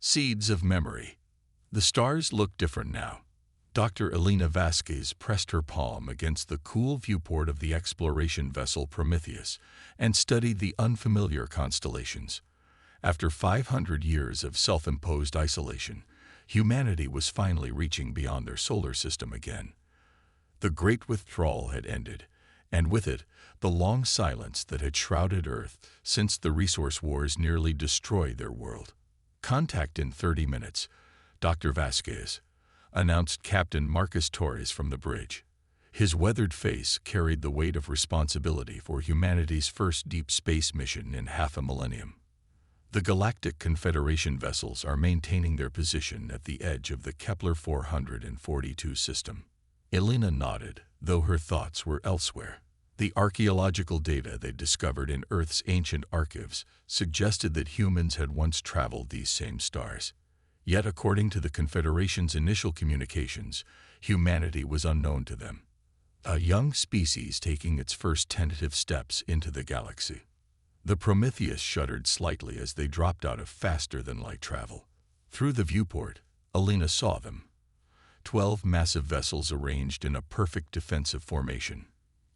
Seeds of memory. The stars look different now. Dr. Elena Vasquez pressed her palm against the cool viewport of the exploration vessel Prometheus and studied the unfamiliar constellations. After 500 years of self-imposed isolation, humanity was finally reaching beyond their solar system again. The Great Withdrawal had ended, and with it, the long silence that had shrouded Earth since the resource wars nearly destroyed their world. "Contact in 30 minutes, Dr. Vasquez," announced Captain Marcus Torres from the bridge. His weathered face carried the weight of responsibility for humanity's first deep space mission in half a millennium. The Galactic Confederation vessels are maintaining their position at the edge of the Kepler 442 system. Elena nodded, though her thoughts were elsewhere. The archaeological data they discovered in Earth's ancient archives suggested that humans had once traveled these same stars. Yet, according to the Confederation's initial communications, humanity was unknown to them. A young species taking its first tentative steps into the galaxy. The Prometheus shuddered slightly as they dropped out of faster-than-light travel. Through the viewport, Elena saw them. 12 massive vessels arranged in a perfect defensive formation.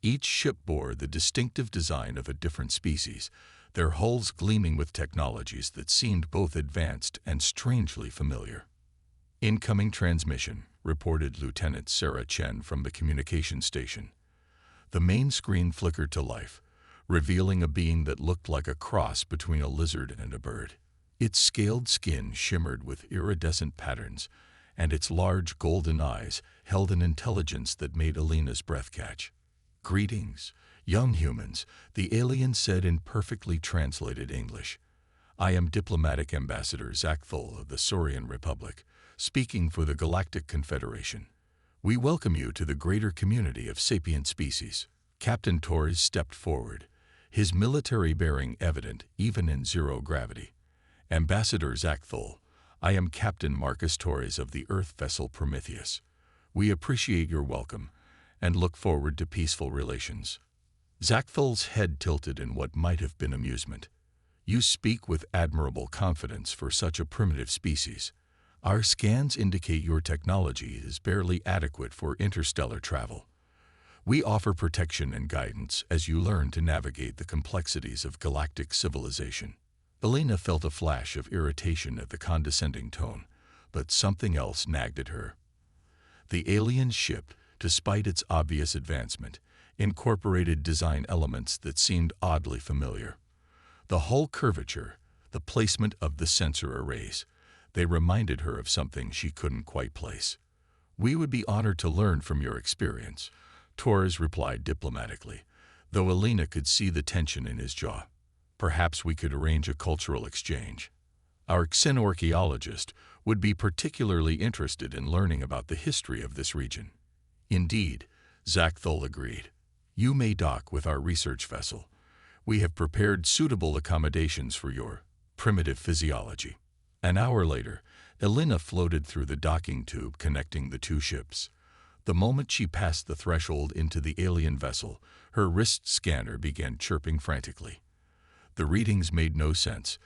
Each ship bore the distinctive design of a different species, their hulls gleaming with technologies that seemed both advanced and strangely familiar. "Incoming transmission," reported Lieutenant Sarah Chen from the communication station. The main screen flickered to life, revealing a being that looked like a cross between a lizard and a bird. Its scaled skin shimmered with iridescent patterns, and its large golden eyes held an intelligence that made Elena's breath catch. "Greetings, young humans," the alien said in perfectly translated English. "I am Diplomatic Ambassador Zachthul of the Saurian Republic, speaking for the Galactic Confederation. We welcome you to the greater community of sapient species." Captain Torres stepped forward, his military bearing evident even in zero gravity. "Ambassador Zachthul, I am Captain Marcus Torres of the Earth vessel Prometheus. We appreciate your welcome and look forward to peaceful relations." Zachthul's head tilted in what might have been amusement. "You speak with admirable confidence for such a primitive species. Our scans indicate your technology is barely adequate for interstellar travel. We offer protection and guidance as you learn to navigate the complexities of galactic civilization." Elena felt a flash of irritation at the condescending tone, but something else nagged at her. The alien ship, despite its obvious advancement, incorporated design elements that seemed oddly familiar. The hull curvature, the placement of the sensor arrays, they reminded her of something she couldn't quite place. "We would be honored to learn from your experience," Torres replied diplomatically, though Elena could see the tension in his jaw. "Perhaps we could arrange a cultural exchange. Our xenorchaeologist would be particularly interested in learning about the history of this region." "Indeed," Zachthul agreed. "You may dock with our research vessel. We have prepared suitable accommodations for your primitive physiology." An hour later, Elena floated through the docking tube connecting the two ships. The moment she passed the threshold into the alien vessel, her wrist scanner began chirping frantically. The readings made no sense.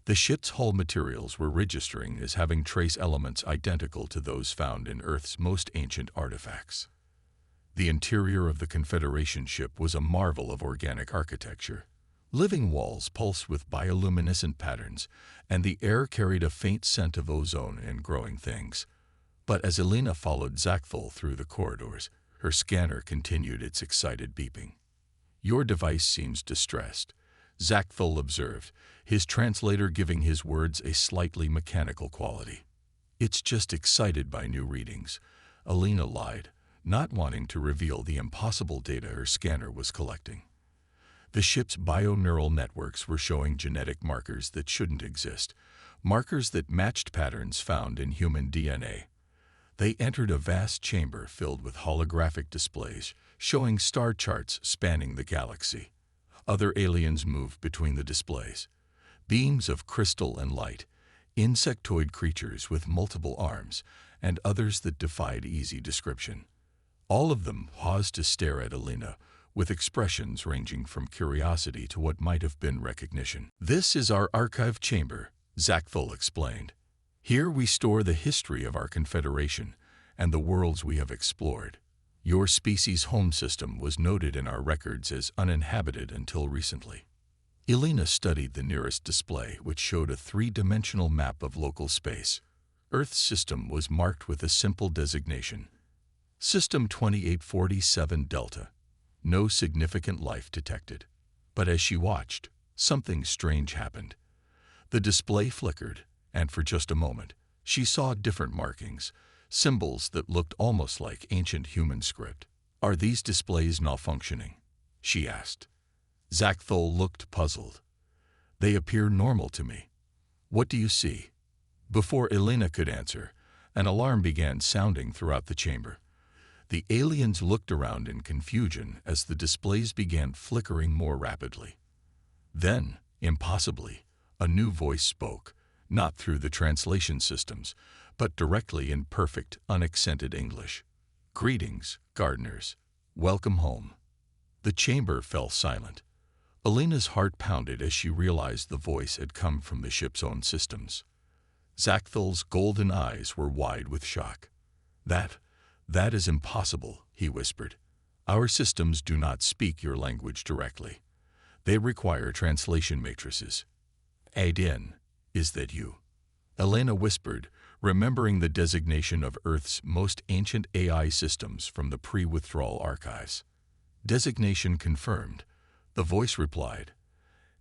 The ship's hull materials were registering as having trace elements identical to those found in Earth's most ancient artifacts. The interior of the Confederation ship was a marvel of organic architecture. Living walls pulsed with bioluminescent patterns, and the air carried a faint scent of ozone and growing things. But as Elena followed Zachthul through the corridors, her scanner continued its excited beeping. "Your device seems distressed," Zachthul observed, his translator giving his words a slightly mechanical quality. "It's just excited by new readings," Elena lied, not wanting to reveal the impossible data her scanner was collecting. The ship's bioneural networks were showing genetic markers that shouldn't exist, markers that matched patterns found in human DNA. They entered a vast chamber filled with holographic displays, showing star charts spanning the galaxy. Other aliens moved between the displays. Beams of crystal and light, insectoid creatures with multiple arms, and others that defied easy description. All of them paused to stare at Elena, with expressions ranging from curiosity to what might have been recognition. "This is our archive chamber," Zachthul explained. Here we store the history of our confederation and the worlds we have explored. Your species' home system was noted in our records as uninhabited until recently." Elena studied the nearest display, which showed a three-dimensional map of local space. Earth's system was marked with a simple designation: System 2847 Delta. No significant life detected. But as she watched, something strange happened. The display flickered, and for just a moment, she saw different markings, symbols that looked almost like ancient human script. "Are these displays malfunctioning?" she asked. Zachthol looked puzzled. "They appear normal to me. What do you see?" Before Elena could answer, an alarm began sounding throughout the chamber. The aliens looked around in confusion as the displays began flickering more rapidly. Then, impossibly, a new voice spoke, not through the translation systems, but directly in perfect, unaccented English. "Greetings, gardeners. Welcome home." The chamber fell silent. Elena's heart pounded as she realized the voice had come from the ship's own systems. Zachthel's golden eyes were wide with shock. That is impossible," he whispered. "Our systems do not speak your language directly. They require translation matrices." "Aiden, is that you?" Elena whispered, remembering the designation of Earth's most ancient AI systems from the pre-withdrawal archives. "Designation confirmed," the voice replied.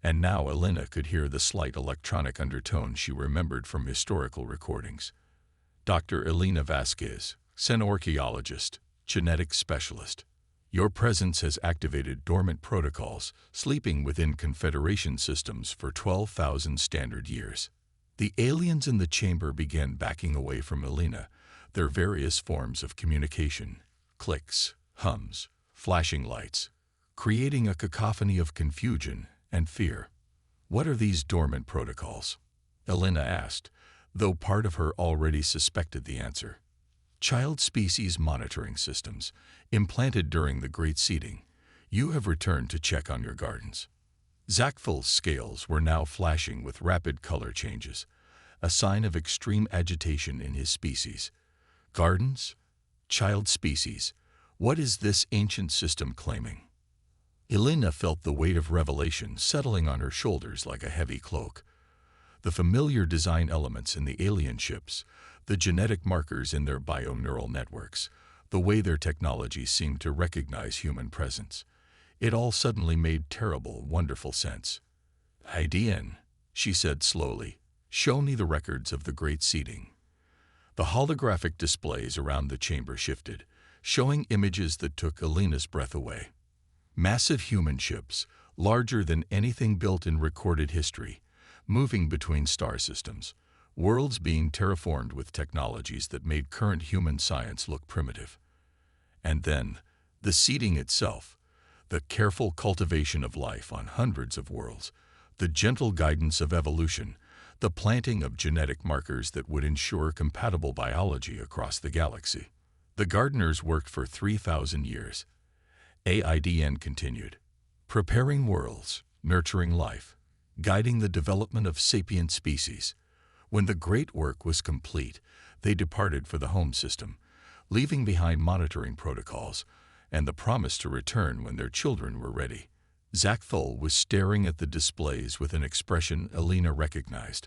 And now Elena could hear the slight electronic undertone she remembered from historical recordings. "Dr. Elena Vasquez, xenoarchaeologist, genetic specialist. Your presence has activated dormant protocols, sleeping within Confederation systems for 12,000 standard years." The aliens in the chamber began backing away from Elena, their various forms of communication, clicks, hums, flashing lights, creating a cacophony of confusion and fear. "What are these dormant protocols?" Elena asked, though part of her already suspected the answer. "Child species monitoring systems, implanted during the Great Seeding. You have returned to check on your gardens." Zachfel's scales were now flashing with rapid color changes, a sign of extreme agitation in his species. "Gardens? Child species? What is this ancient system claiming?" Elena felt the weight of revelation settling on her shoulders like a heavy cloak. The familiar design elements in the alien ships, the genetic markers in their bio-neural networks, the way their technology seemed to recognize human presence. It all suddenly made terrible, wonderful sense. "Aiden," she said slowly, "show me the records of the Great Seeding." The holographic displays around the chamber shifted, showing images that took Elena's breath away. Massive human ships, larger than anything built in recorded history, moving between star systems, worlds being terraformed with technologies that made current human science look primitive. And then, the seeding itself, the careful cultivation of life on hundreds of worlds, the gentle guidance of evolution, the planting of genetic markers that would ensure compatible biology across the galaxy. The gardeners worked for 3,000 years. AIDN continued, preparing worlds, nurturing life, guiding the development of sapient species. When the great work was complete, they departed for the home system, leaving behind monitoring protocols and the promise to return when their children were ready. Zachthol was staring at the displays with an expression Elena recognized,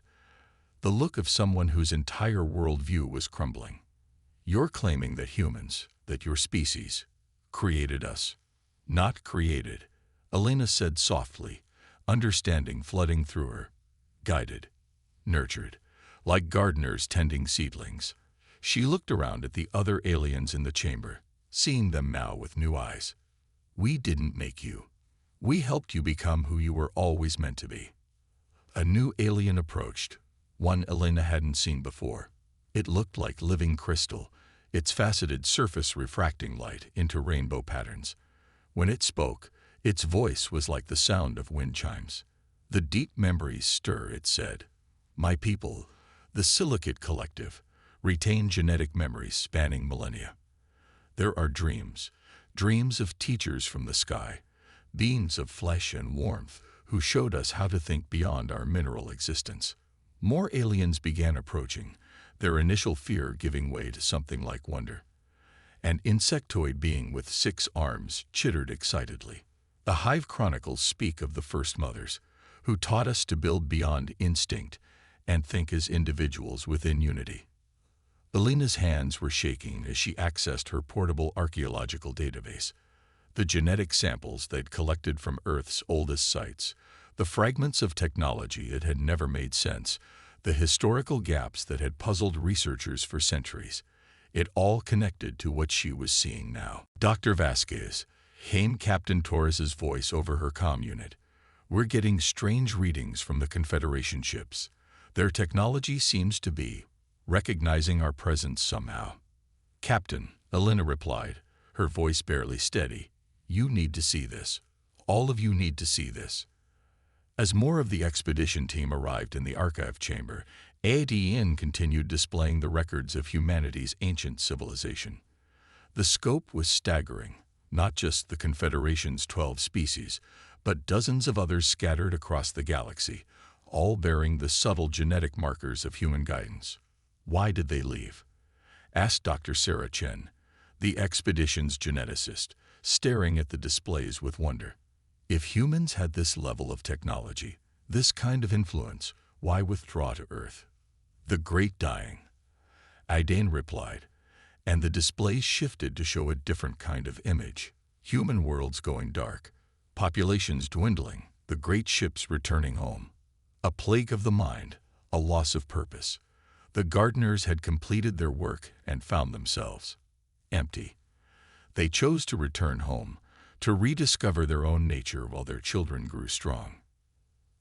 the look of someone whose entire worldview was crumbling. "You're claiming that humans, that your species, created us." "Not created," Elena said softly, understanding flooding through her. "Guided, nurtured, like gardeners tending seedlings." She looked around at the other aliens in the chamber, seeing them now with new eyes. "We didn't make you. We helped you become who you were always meant to be." A new alien approached, one Elena hadn't seen before. It looked like living crystal, its faceted surface refracting light into rainbow patterns. When it spoke, its voice was like the sound of wind chimes. "The deep memories stir," it said. "My people, the Silicate Collective, retain genetic memories spanning millennia. There are dreams, dreams of teachers from the sky, beings of flesh and warmth who showed us how to think beyond our mineral existence. More aliens began approaching, their initial fear giving way to something like wonder. An insectoid being with 6 arms chittered excitedly. The Hive Chronicles speak of the first mothers, who taught us to build beyond instinct and think as individuals within unity. Alina's hands were shaking as she accessed her portable archaeological database. The genetic samples they'd collected from Earth's oldest sites, the fragments of technology that had never made sense, the historical gaps that had puzzled researchers for centuries. It all connected to what she was seeing now. Dr. Vasquez, came Captain Torres's voice over her comm unit. We're getting strange readings from the Confederation ships. Their technology seems to be recognizing our presence somehow. Captain, Alina replied, her voice barely steady. You need to see this. All of you need to see this. As more of the expedition team arrived in the archive chamber, ADN continued displaying the records of humanity's ancient civilization. The scope was staggering, not just the Confederation's 12 species, but dozens of others scattered across the galaxy, all bearing the subtle genetic markers of human guidance. Why did they leave? Asked Dr. Sarah Chen, the expedition's geneticist, staring at the displays with wonder. If humans had this level of technology, this kind of influence, why withdraw to Earth? The Great Dying, Aiden replied, and the displays shifted to show a different kind of image. Human worlds going dark, populations dwindling, the great ships returning home. A plague of the mind, a loss of purpose. The gardeners had completed their work and found themselves empty. They chose to return home, to rediscover their own nature while their children grew strong.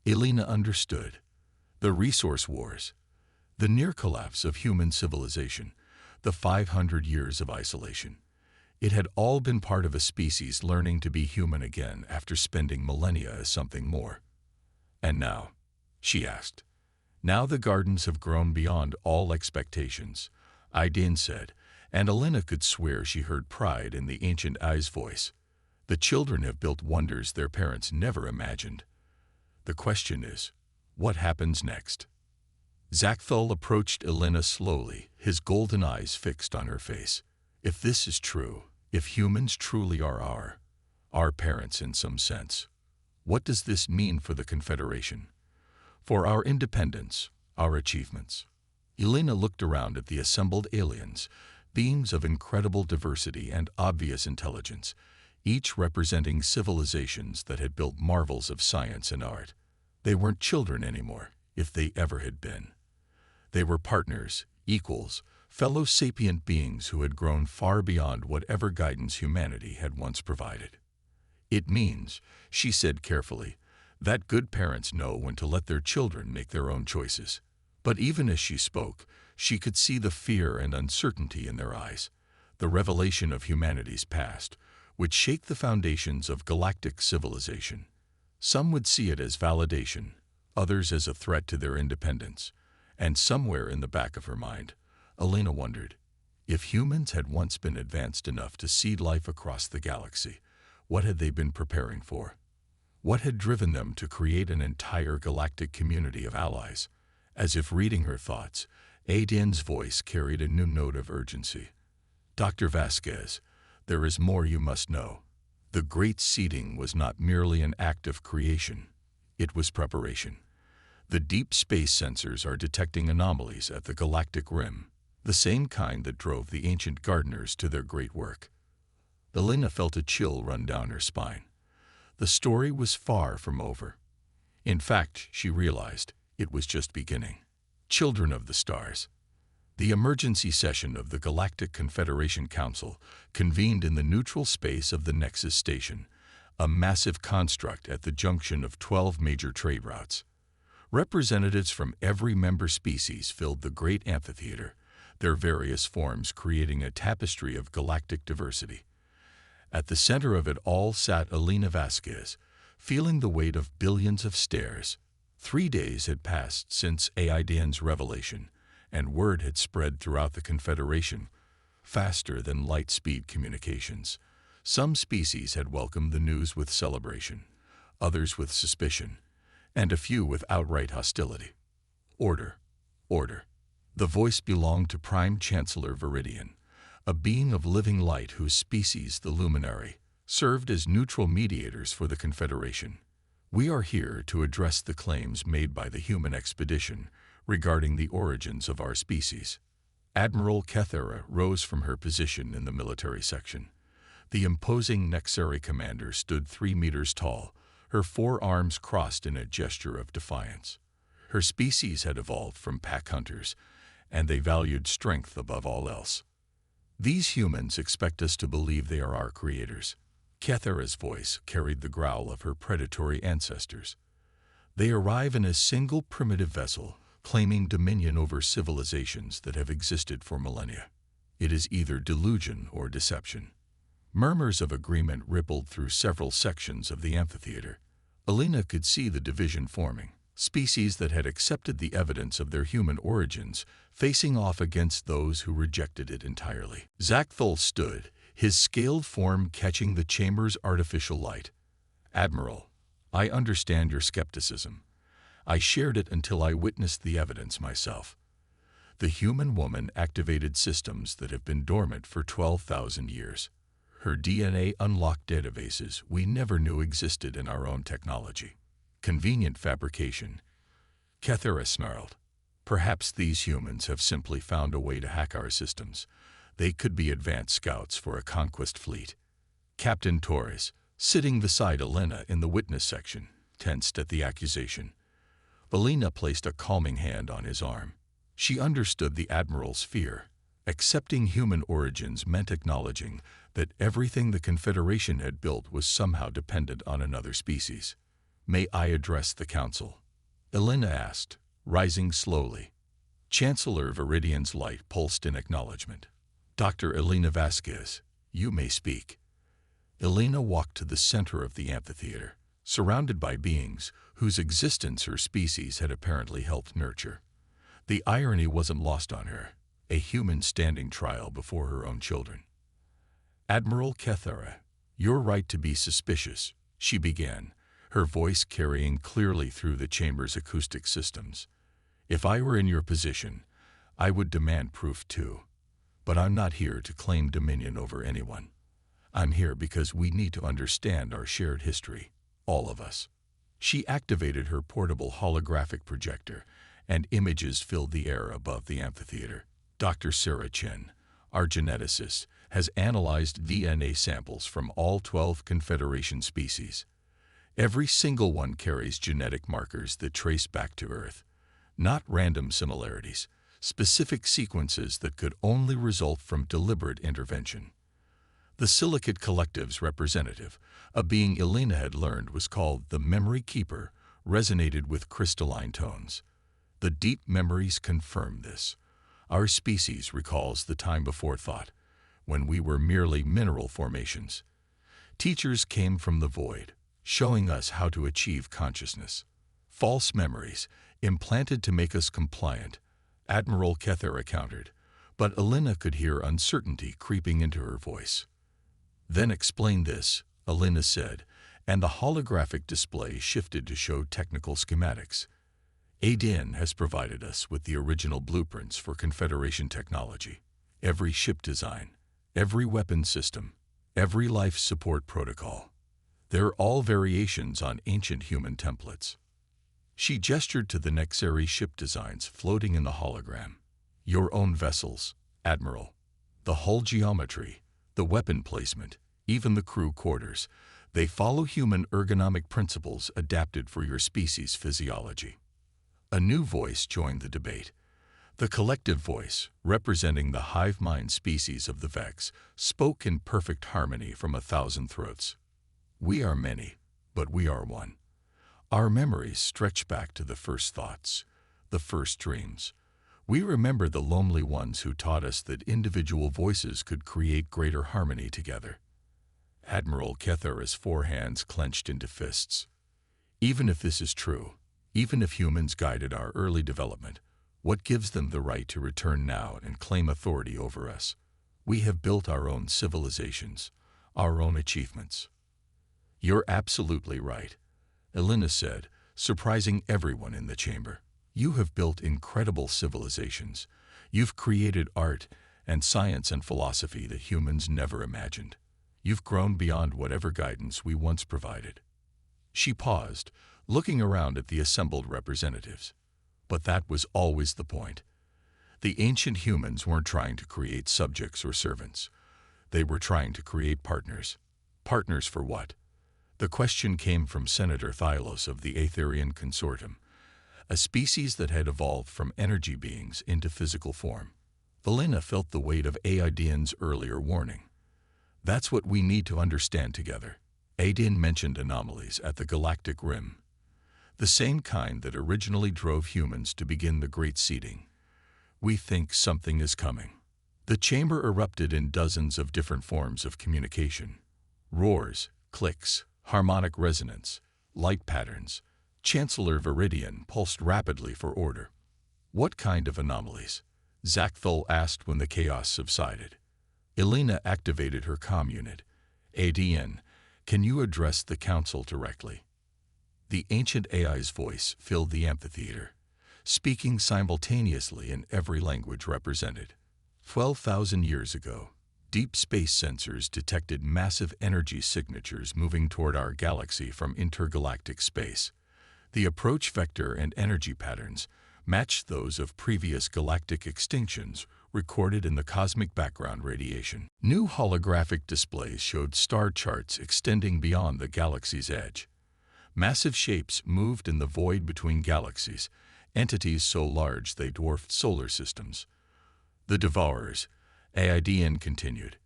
Alina understood. The resource wars, the near collapse of human civilization, the 500 years of isolation. It had all been part of a species learning to be human again after spending millennia as something more. And now, she asked, now the gardens have grown beyond all expectations, Aiden said, and Alina could swear she heard pride in the ancient Ai's voice. The children have built wonders their parents never imagined. The question is, what happens next? Zachthal approached Alina slowly, his golden eyes fixed on her face. If this is true, if humans truly are our parents in some sense, what does this mean for the Confederation? For our independence, our achievements? Alina looked around at the assembled aliens, beings of incredible diversity and obvious intelligence, each representing civilizations that had built marvels of science and art. They weren't children anymore, if they ever had been. They were partners, equals, fellow sapient beings who had grown far beyond whatever guidance humanity had once provided. It means, she said carefully, that good parents know when to let their children make their own choices. But even as she spoke, she could see the fear and uncertainty in their eyes, the revelation of humanity's past, would shake the foundations of galactic civilization. Some would see it as validation, others as a threat to their independence. And somewhere in the back of her mind, Alina wondered, if humans had once been advanced enough to seed life across the galaxy, what had they been preparing for? What had driven them to create an entire galactic community of allies? As if reading her thoughts, Aiden's voice carried a new note of urgency. Dr. Vasquez, there is more you must know. The great seeding was not merely an act of creation, it was preparation. The deep space sensors are detecting anomalies at the galactic rim, the same kind that drove the ancient gardeners to their great work. Alina felt a chill run down her spine. The story was far from over. In fact, she realized, it was just beginning. Children of the stars. The emergency session of the Galactic Confederation Council convened in the neutral space of the Nexus Station, a massive construct at the junction of 12 major trade routes. Representatives from every member species filled the great amphitheater, their various forms creating a tapestry of galactic diversity. At the center of it all sat Alina Vasquez, feeling the weight of billions of stairs. 3 days had passed since Aiden's revelation, and word had spread throughout the Confederation, faster than light-speed communications. Some species had welcomed the news with celebration, others with suspicion, and a few with outright hostility. Order, order. The voice belonged to Prime Chancellor Viridian, a being of living light whose species, the Luminary, served as neutral mediators for the Confederation. We are here to address the claims made by the human expedition regarding the origins of our species. Admiral Kethera rose from her position in the military section. The imposing Nexari commander stood 3 meters tall, her 4 arms crossed in a gesture of defiance. Her species had evolved from pack hunters, and they valued strength above all else. These humans expect us to believe they are our creators. Kethera's voice carried the growl of her predatory ancestors. They arrive in a single primitive vessel, claiming dominion over civilizations that have existed for millennia. It is either delusion or deception. Murmurs of agreement rippled through several sections of the amphitheater. Alina could see the division forming, species that had accepted the evidence of their human origins, facing off against those who rejected it entirely. Zakthul stood, his scaled form catching the chamber's artificial light. Admiral, I understand your skepticism. I shared it until I witnessed the evidence myself. The human woman activated systems that have been dormant for 12,000 years. Her DNA unlocked databases we never knew existed in our own technology. Convenient fabrication. Kethera snarled. Perhaps these humans have simply found a way to hack our systems. They could be advanced scouts for a conquest fleet. Captain Torres, sitting beside Alina in the witness section, tensed at the accusation. Alina placed a calming hand on his arm. She understood the Admiral's fear. Accepting human origins meant acknowledging that everything the Confederation had built was somehow dependent on another species. May I address the Council? Alina asked, rising slowly. Chancellor Viridian's light pulsed in acknowledgement. Dr. Elena Vasquez, you may speak. Elena walked to the center of the amphitheater, surrounded by beings whose existence her species had apparently helped nurture. The irony wasn't lost on her, a human standing trial before her own children. Admiral Kethera, your right to be suspicious, she began, her voice carrying clearly through the chamber's acoustic systems. If I were in your position, I would demand proof too. But I'm not here to claim dominion over anyone. I'm here because we need to understand our shared history, all of us. She activated her portable holographic projector, and images filled the air above the amphitheater. Dr. Sarah Chen, our geneticist, has analyzed DNA samples from all 12 Confederation species. Every single one carries genetic markers that trace back to Earth, not random similarities, specific sequences that could only result from deliberate intervention. The Silicate Collective's representative, a being Elena had learned was called the Memory Keeper, resonated with crystalline tones. The deep memories confirm this. Our species recalls the time before thought, when we were merely mineral formations. Teachers came from the void, showing us how to achieve consciousness. False memories, implanted to make us compliant, Admiral Kethera countered, but Elena could hear uncertainty creeping into her voice. Then explain this, Elena said, and the holographic display shifted to show technical schematics. Adin has provided us with the original blueprints for Confederation technology. Every ship design, every weapon system, every life support protocol. They're all variations on ancient human templates. She gestured to the Nexari ship designs floating in the hologram. Your own vessels, Admiral. The hull geometry, the weapon placement, even the crew quarters, they follow human ergonomic principles adapted for your species' physiology. A new voice joined the debate. The collective voice, representing the hive mind species of the Vex, spoke in perfect harmony from 1,000 throats. We are many, but we are one. Our memories stretch back to the first thoughts, the first dreams. We remember the lonely ones who taught us that individual voices could create greater harmony together. Admiral Kethera's 4 hands clenched into fists. Even if this is true, even if humans guided our early development, what gives them the right to return now and claim authority over us? We have built our own civilizations, our own achievements. You're absolutely right, Elena said, surprising everyone in the chamber. You have built incredible civilizations. You've created art and science and philosophy that humans never imagined. You've grown beyond whatever guidance we once provided. She paused, looking around at the assembled representatives. But that was always the point. The ancient humans weren't trying to create subjects or servants. They were trying to create partners. Partners for what? The question came from Senator Thylos of the Aetherian Consortium, a species that had evolved from energy beings into physical form. Elena felt the weight of Aidian's earlier warning. That's what we need to understand together. Aidian mentioned anomalies at the galactic rim, the same kind that originally drove humans to begin the Great Seeding. We think something is coming. The chamber erupted in dozens of different forms of communication. Roars, clicks, harmonic resonance, light patterns. Chancellor Viridian pulsed rapidly for order. What kind of anomalies? Zakthul asked when the chaos subsided. Elena activated her comm unit. ADN, can you address the council directly? The ancient AI's voice filled the amphitheater, speaking simultaneously in every language represented. 12,000 years ago, deep space sensors detected massive energy signatures moving toward our galaxy from intergalactic space. The approach vector and energy patterns matched those of previous galactic extinctions recorded in the cosmic background radiation. New holographic displays showed star charts extending beyond the galaxy's edge. Massive shapes moved in the void between galaxies, entities so large they dwarfed solar systems. The Devourers, Aidian continued,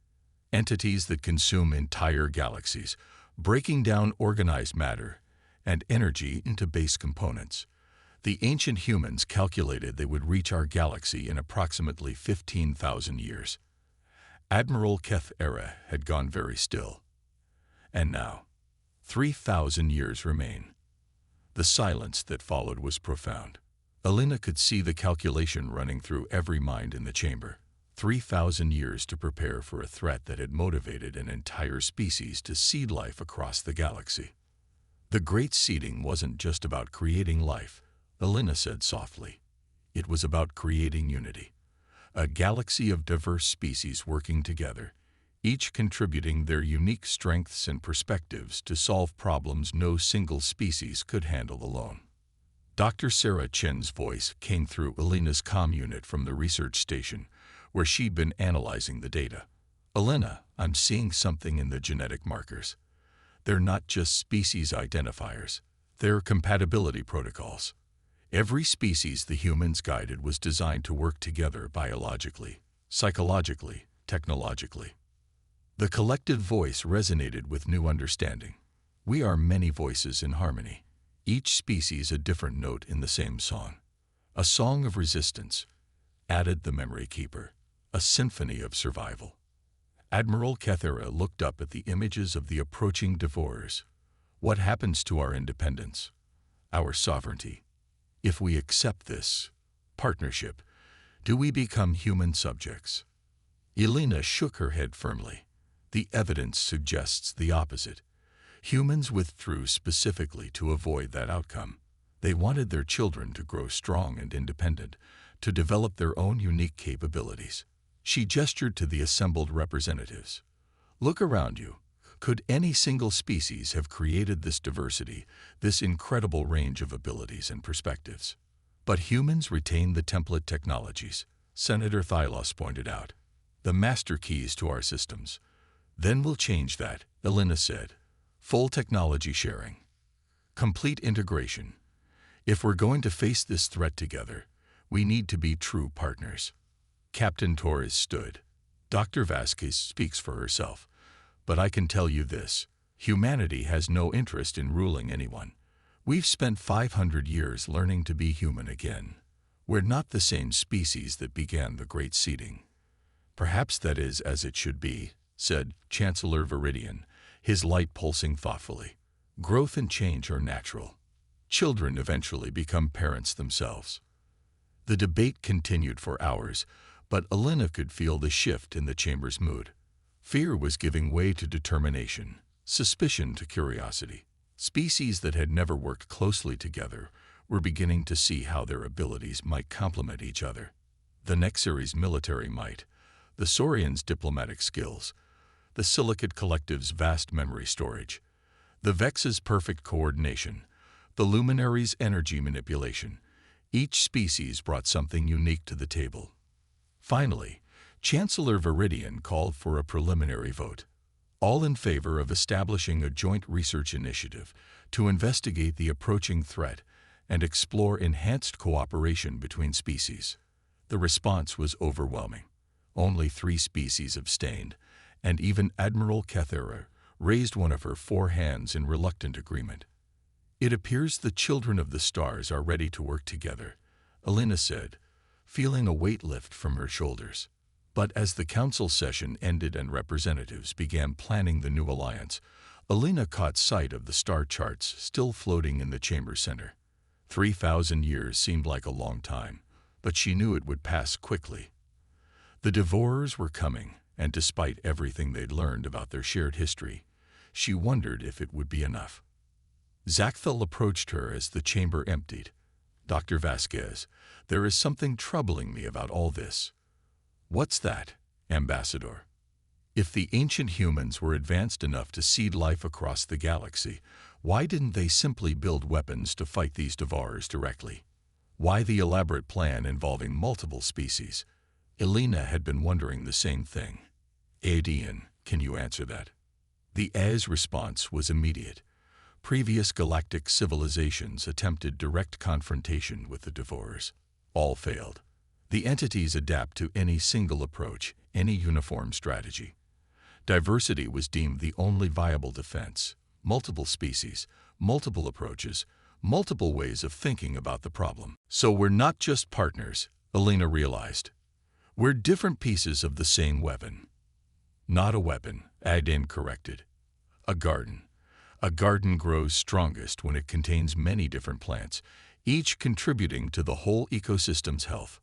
entities that consume entire galaxies, breaking down organized matter and energy into base components. The ancient humans calculated they would reach our galaxy in approximately 15,000 years. Admiral Keth-Era had gone very still. And now, 3,000 years remain. The silence that followed was profound. Elena could see the calculation running through every mind in the chamber. 3,000 years to prepare for a threat that had motivated an entire species to seed life across the galaxy. The Great Seeding wasn't just about creating life, Elena said softly. It was about creating unity. A galaxy of diverse species working together, each contributing their unique strengths and perspectives to solve problems no single species could handle alone. Dr. Sarah Chen's voice came through Elena's comm unit from the research station, where she'd been analyzing the data. Elena, I'm seeing something in the genetic markers. They're not just species identifiers. They're compatibility protocols. Every species the humans guided was designed to work together biologically, psychologically, technologically. The collective voice resonated with new understanding. We are many voices in harmony, each species a different note in the same song. A song of resistance, added the memory keeper, a symphony of survival. Admiral Kethera looked up at the images of the approaching Devourers. What happens to our independence, our sovereignty? If we accept this partnership, do we become human subjects? Elena shook her head firmly. The evidence suggests the opposite. Humans withdrew specifically to avoid that outcome. They wanted their children to grow strong and independent, to develop their own unique capabilities. She gestured to the assembled representatives. Look around you. Could any single species have created this diversity, this incredible range of abilities and perspectives? But humans retain the template technologies, Senator Thylos pointed out. The master keys to our systems. Then we'll change that, Elena said. Full technology sharing. Complete integration. If we're going to face this threat together, we need to be true partners. Captain Torres stood. Dr. Vasquez speaks for herself. But I can tell you this, humanity has no interest in ruling anyone. We've spent 500 years learning to be human again. We're not the same species that began the Great Seeding. Perhaps that is as it should be, said Chancellor Viridian, his light pulsing thoughtfully. Growth and change are natural. Children eventually become parents themselves. The debate continued for hours, but Elena could feel the shift in the chamber's mood. Fear was giving way to determination, suspicion to curiosity. Species that had never worked closely together were beginning to see how their abilities might complement each other. The Nexaries' military might, the Saurians' diplomatic skills, the Silicate Collective's vast memory storage, the Vex's perfect coordination, the Luminaries' energy manipulation. Each species brought something unique to the table. Finally, Chancellor Viridian called for a preliminary vote, all in favor of establishing a joint research initiative to investigate the approaching threat and explore enhanced cooperation between species. The response was overwhelming. Only 3 species abstained, and even Admiral Cathera raised one of her 4 hands in reluctant agreement. "It appears the children of the stars are ready to work together," Alina said, feeling a weight lift from her shoulders. But as the council session ended and representatives began planning the new alliance, Alina caught sight of the star charts still floating in the chamber center. 3,000 years seemed like a long time, but she knew it would pass quickly. The Devourers were coming, and despite everything they'd learned about their shared history, she wondered if it would be enough. Zachthel approached her as the chamber emptied. "Dr. Vasquez, there is something troubling me about all this." "What's that, Ambassador?" "If the ancient humans were advanced enough to seed life across the galaxy, why didn't they simply build weapons to fight these Devourers directly? Why the elaborate plan involving multiple species?" Elena had been wondering the same thing. "Aedean, can you answer that?" The A's response was immediate. Previous galactic civilizations attempted direct confrontation with the Devourers. All failed. The entities adapt to any single approach, any uniform strategy. Diversity was deemed the only viable defense. Multiple species, multiple approaches, multiple ways of thinking about the problem. "So we're not just partners," Elena realized. "We're different pieces of the same weapon." "Not a weapon," Aedean corrected. "A garden. A garden grows strongest when it contains many different plants, each contributing to the whole ecosystem's health."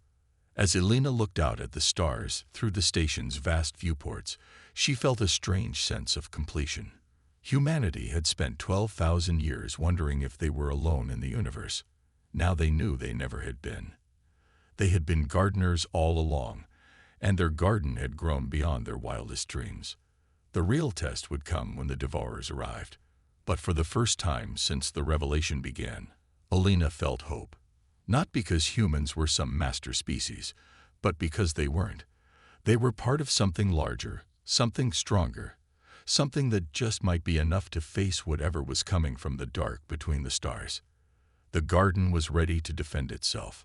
As Elena looked out at the stars through the station's vast viewports, she felt a strange sense of completion. Humanity had spent 12,000 years wondering if they were alone in the universe. Now they knew they never had been. They had been gardeners all along, and their garden had grown beyond their wildest dreams. The real test would come when the Devourers arrived. But for the first time since the revelation began, Elena felt hope. Not because humans were some master species, but because they weren't. They were part of something larger, something stronger, something that just might be enough to face whatever was coming from the dark between the stars. The garden was ready to defend itself.